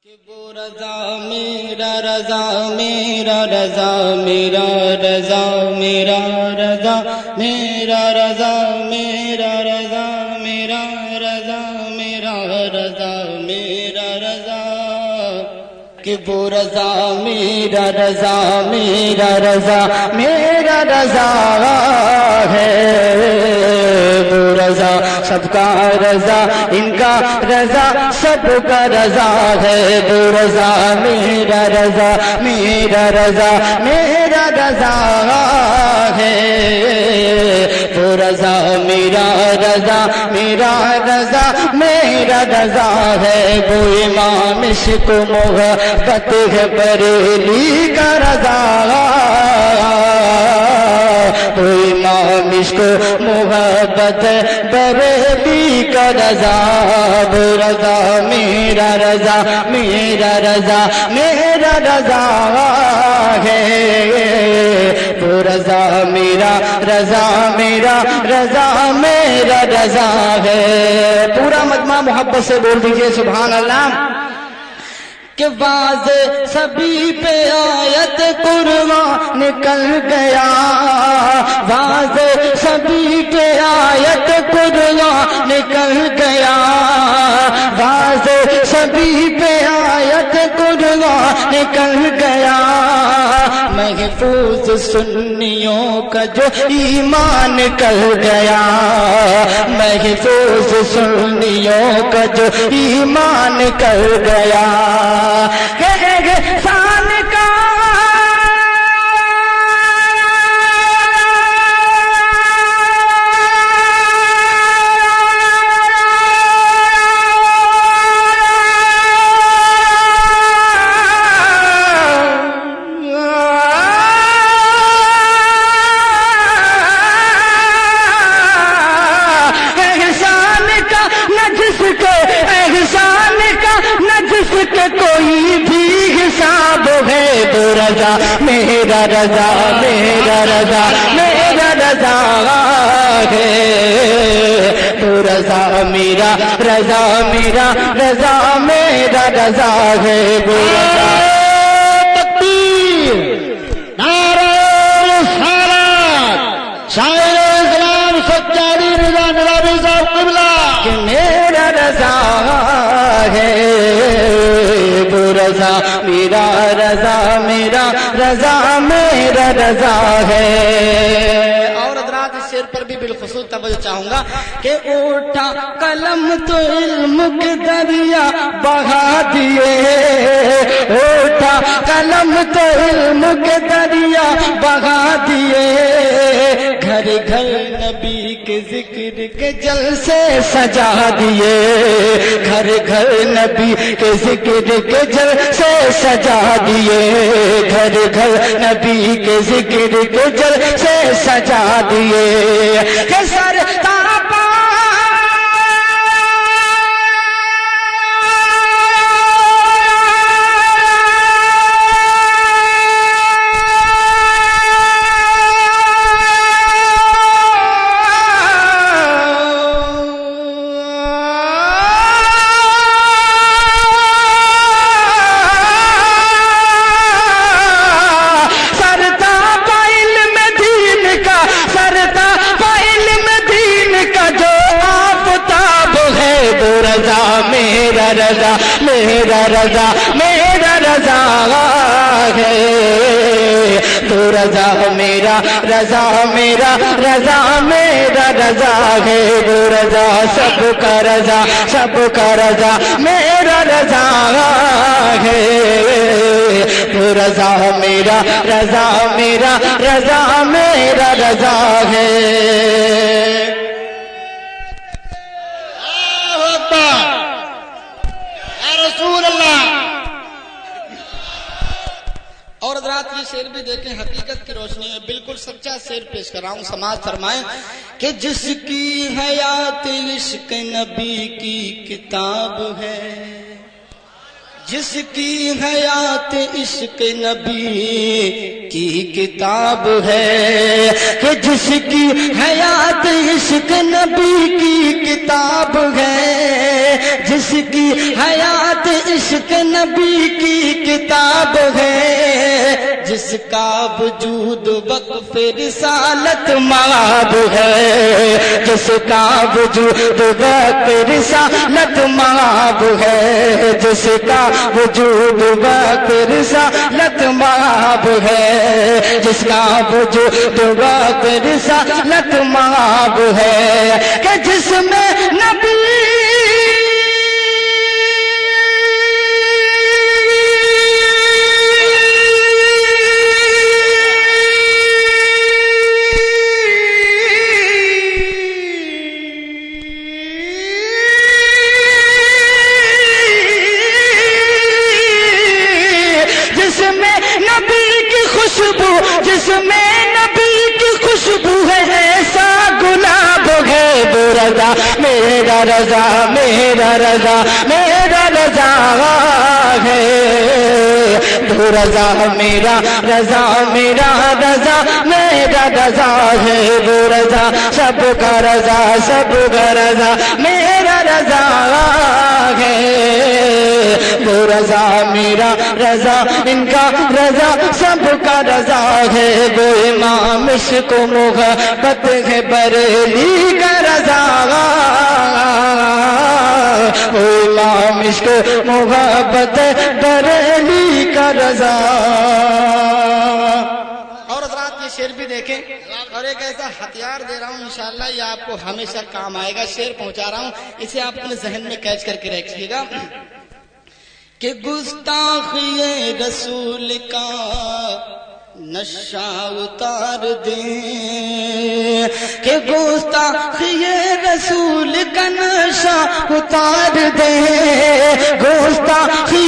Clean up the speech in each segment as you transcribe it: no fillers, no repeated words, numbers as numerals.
کہ وہ رضا میرا رضا میرا رضا میرا رضا میرا رضا میرا رضا میرا رضا میرا رضا میرا رضا میرا رضا کہ وہ رضا میرا رضا میرا رضا میرا رضا ہے وہ رضا سب کا رضا ان کا رضا سب کا رضا ہے وہ رضا میرا رضا میرا رضا میرا رضا ہے وہ رضا میرا رضا میرا رضا میرا رضا ہے وہ امام عشق محبت ہے بریلی کا رضا وہ امام عشق محبت بریلی کا رضا وہ رضا میرا رضا میرا رضا میرا رضا ہے وہ رضا میرا رضا میرا رضا میرا رضا ہے پورا مجمع محبت سے بول دیجئے سبحان اللہ کہ واضح سبھی پہ آیت قرآن نکل گیا واضح سبھی پہ آیت قرآن نکل گیا واضح سبھی پہ آیت قرآن نکل گیا محفوظ سنیوں کا جو ایمان نکل گیا محفوظ سنیوں کا جو ایمان نکل گیا شان کا کوئی بھی حساب ہے تو رضا میرا رضا میرا رضا میرا رضا ہے تو رضا میرا رضا میرا رضا میرا رضا ہے وہ رضا تکبیر نعرہ رسالت شاعر اسلام سچاری رضا نظامی صاحب قبلہ کہ میرا رضا ہے رضا میرا رضا میرا رضا میرا رضا ہے اور حضرات اس شعر پر بھی بالخصوص توجہ چاہوں گا کہ اٹھا قلم تو علم کے دریا بہا دیے اٹھا قلم تو علم کے دریا بہا دیے گھر گھر نبی کے ذکر کے جلسے سجا دیے گھر گھر نبی کے ذکر کے جلسے سجا دیے گھر گھر نبی کے ذکر کے جلسے سجا دیے کہ سر رضا میرا رضا میرا رضا ہے تو رضا میرا رضا میرا رضا میرا رضا ہے وہ رضا سب کا رضا سب کا رضا میرا رضا ہے تو رضا میرا رضا میرا رضا میرا رضا ہے اور حضرات یہ شعر بھی دیکھیں حقیقت کی روشنی میں بالکل سچا شعر پیش کر رہا ہوں سماعت فرمائیں کہ جس کی حیات عشق نبی کی کتاب ہے جس کی حیات عشق نبی کی کتاب ہے، کہ جس کی حیات عشق نبی کی کتاب ہے، جس کی حیات عشق نبی کی کتاب ہے، جس کا وجود وقف رسالت مآب ہے، جس کا وجود وقف رسالت مآب ہے، جس کا وجود وقف رسالت مآب ہے، جس کا وجود وقف رسالت مآب ہے، کہ جس میں نبی جس میں نبی کی خوشبو ہے، ایسا گلاب ہے وہ رضا میرا، رضا میرا، رضا میرا رضا ہے وہ رضا میرا، رضا میرا، رضا میرا رضا ہے وہ رضا، سب کا رضا، سب کا رضا میرا رضا ہے وہ رضا میرا، رضا ان کا رضا، سب کا رضا ہے وہ امام عشق و محبت ہے بریلی کا رضا، وہ امام عشق و محبت بریلی کا رضا۔ اور حضرات یہ شعر بھی دیکھیں، اور ایک ایسا ہتھیار دے رہا ہوں انشاءاللہ یہ آپ کو ہمیشہ کام آئے گا، شعر پہنچا رہا ہوں، اسے آپ اپنے ذہن میں کیچ کر کے رکھیے گا کہ گستاخی رسول کا نشہ اتار دیں، کہ گستاخی رسول کا نشہ اتار دیں، گستاخی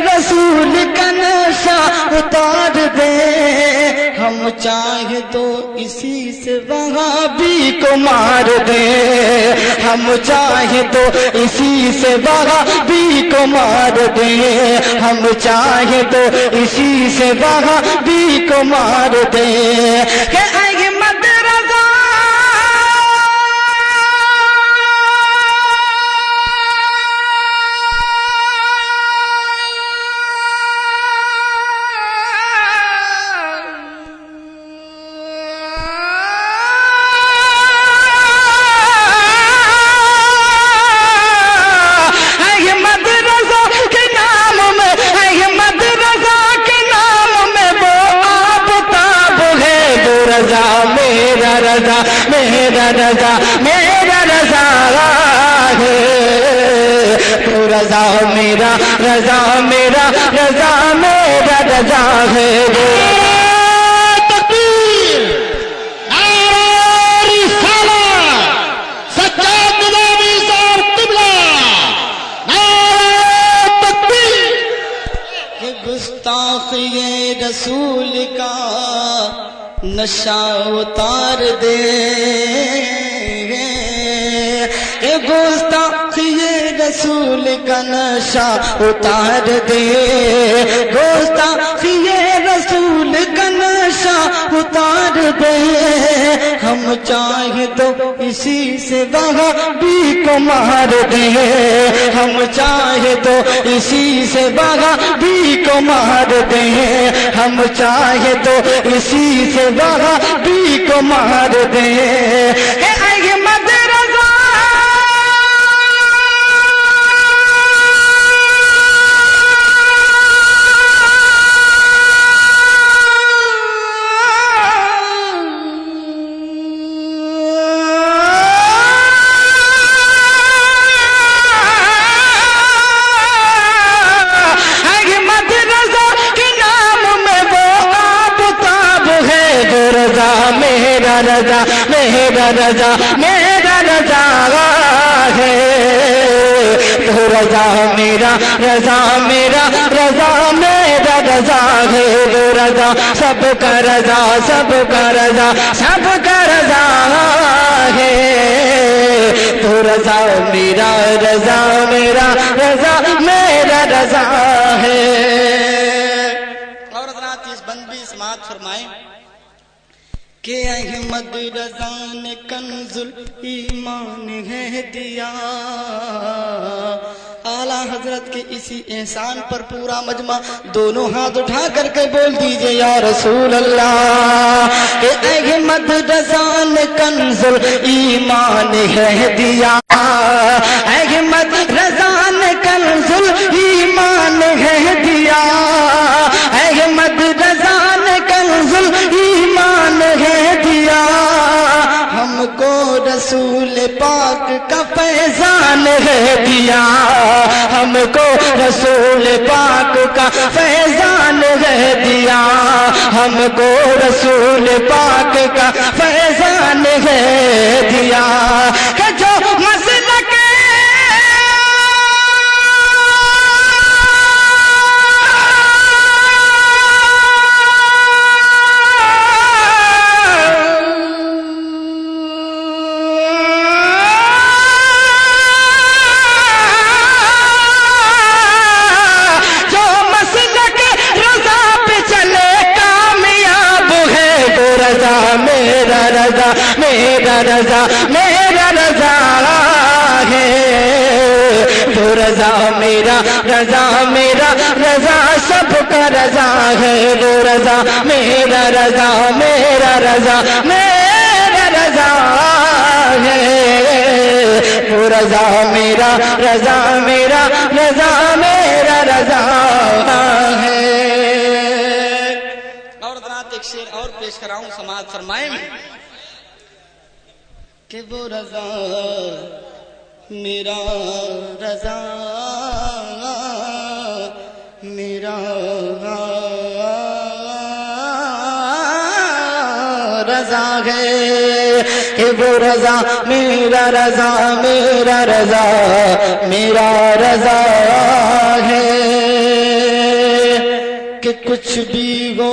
رسول کا نشہ اتار دیں، ہم چاہے تو اسی سے وہابی کو مار دیں، ہم چاہے تو اسی سے وہابی کو مار دیں، ہم چاہے تو اسی سے وہابی کو مار دیں، کہ احمد رضا رضا میرا، رضا میرا رضا ہے تو رضا میرا، رضا میرا، رضا میرا رضا ہے وہ تکبیر نعرہ رسالت سجاد نظامی صاحب قبلہ نعرہ تکبیر، کہ گستاخی رسول کا نشہ اتار دے، کہ گستاخی رسول کا نشہ اتار دے، گستاخی رسول کا نشہ اتار دے، ہم چاہے تو اسی سے وہابی کو مار دے، ہم چاہے تو اسی سے وہابی کو مار دے، ہم چاہے تو اسی سے وہابی کو مار دے، کہ احمد رضا میرا، رضا میرا، رضا میرا رضا ہے تو رضا میرا، رضا میرا، رضا میرا رضا ہے وہ رضا، سب کا رضا، سب کا رضا، سب کا رضا ہے تو رضا میرا، رضا میرا، رضا میرا رضا سماعت فرمائیں کہ احمد رضا نے کنز ایمان ہے دیا. اعلیٰ حضرت کے اسی احسان پر پورا مجمع دونوں ہاتھ اٹھا کر کے بول دیجئے یا رسول اللہ. کہ احمد رضا نے کنز ایمان ہے دیا. احمد رضا نے کنز ایمان ہے دیا. احمد رضا نے کنز ایمان ہے دیا. ہم کو رسول پاک کا فیضان ہے دیا. ہم کو رسول پاک کا فیضان ہے دیا. ہم کو رسول پاک کا فیضان ہے دیا. کہ جو مسلک میرا رضا میرا رضا ہے. تو رضا میرا رضا میرا رضا سب کا رضا ہے. وہ رضا میرا رضا میرا رضا میرا رضا ہے. وہ رضا میرا رضا میرا رضا میرا رضا ہے. اور حضرات ایک شعر اور پیش کراؤں سماعت فرمائیں کہ وہ رضا میرا رضا میرا رضا ہے. کہ وہ رضا میرا رضا میرا رضا میرا رضا ہے. کہ کچھ بھی ہو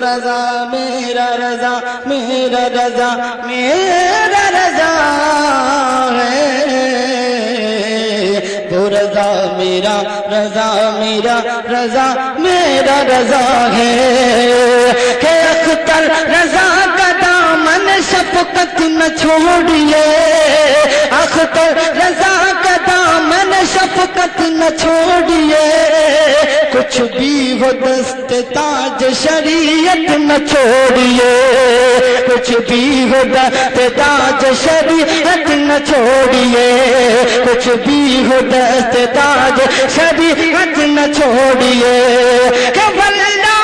رضا میرا رضا میرا رضا میرا رضا ہے. وہ رضا میرا رضا میرا رضا میرا رضا ہے. کہ اختر رضا کا دامن شفقت نہ چھوڑیے. اختر رضا کا دامن شفقت نہ چھوڑیے. کچھ بھی ہو دست تاج شریعت نہ چھوڑیے. کچھ بھی ہو دست تاج شریعت نہ چھوڑیے. کچھ بھی ہو دست تاج شریعت نہ چھوڑیے. کہ واللہ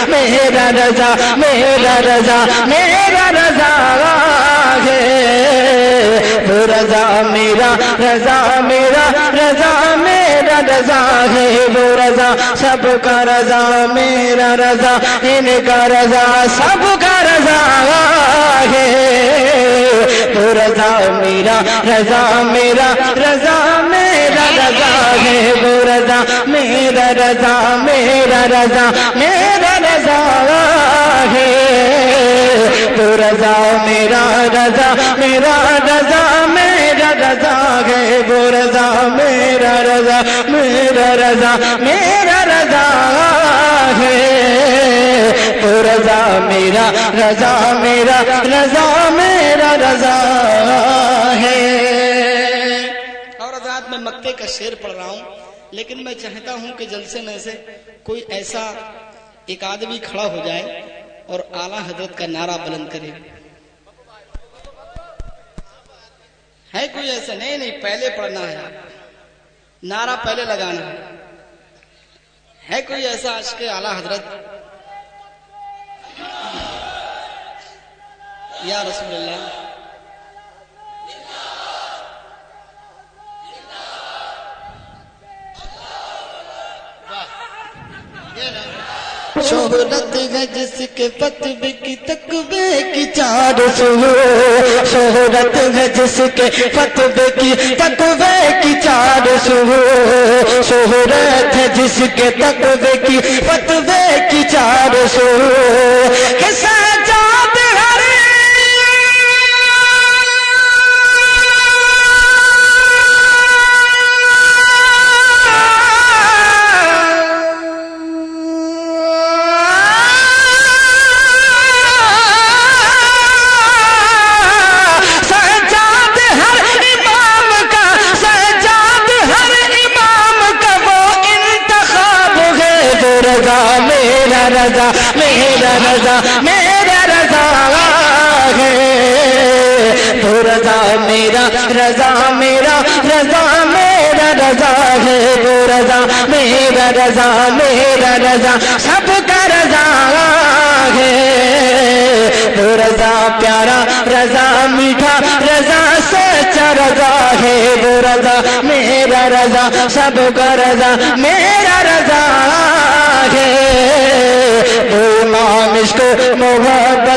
میرا رضا میرا رضا میرا رضا ہے. وہ رضا میرا رضا میرا رضا میرا رضا ہے. وہ رضا سب کا رضا میرا رضا ان کا رضا سب کا رضا ہے. وہ رضا میرا رضا میرا رضا میرا رضا ہے. وہ رضا میرا رضا میرا رضا میرا رضا ہے. تو رضا میرا رضا میرا رضا میرا رضا ہے. وہ رضا میرا رضا میرا رضا میرا رضا ہے. تو رضا میرا رضا میرا رضا میرا رضا ہے. اور حضرات میں مکے کا شعر پڑھ رہا ہوں لیکن میں چاہتا ہوں کہ جلسے میں سے کوئی ایسا ایک آدمی کھڑا ہو جائے اور اعلیٰ حضرت کا نعرہ بلند کرے. ہے کوئی ایسا؟ نہیں پہلے پڑھنا ہے, نعرہ پہلے لگانا ہے کوئی ایسا عاشق اعلیٰ حضرت؟ یا رسول اللہ یہ شہرت ہے جس کے فتوے کی تقوی کی چار سو شہرت ہے جس کے فتوے کی تقوی کی چار سو شہرت ہے جس کے تقوی کی فتوے کی چار سو کہ سجاد ہر رضا میرا رضا میرا رضا ہے تو رضا میرا رضا میرا رضا میرا رضا ہے تو رضا میرا رضا میرا رضا سب کا رضا ہے تو رضا پیارا رضا میٹھا رضا سچا رضا ہے تو رضا میرا رضا سب کا رضا میرا رضا ہے امام عشق محبت